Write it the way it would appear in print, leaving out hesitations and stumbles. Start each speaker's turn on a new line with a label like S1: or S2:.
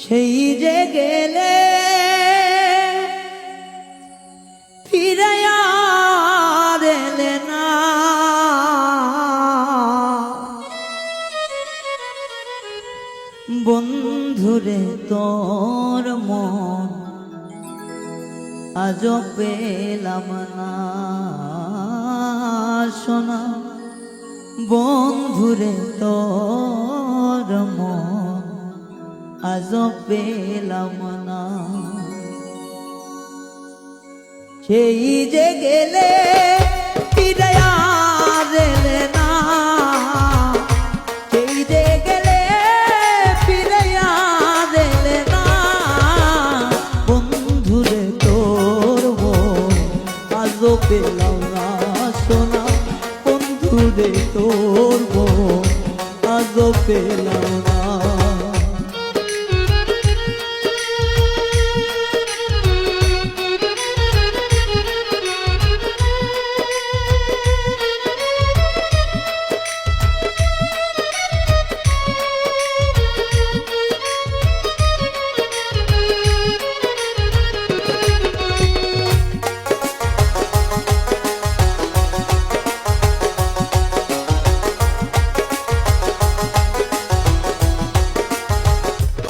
S1: সেই যে গেলে ফিরাইয়া এলে না, বন্ধুরে তোর মন আজ পেলাম না। শোনা বন্ধুরে তোর মন আজ পেলাম না। সেই যে গেলে ফিরাইয়া এলে না, সেই যে গেলে ফিরাইয়া এলে না, বন্ধুরে তোর মন আজ পেলাম না। শোনা বন্ধুরে তোর মন আজ পেলাম না।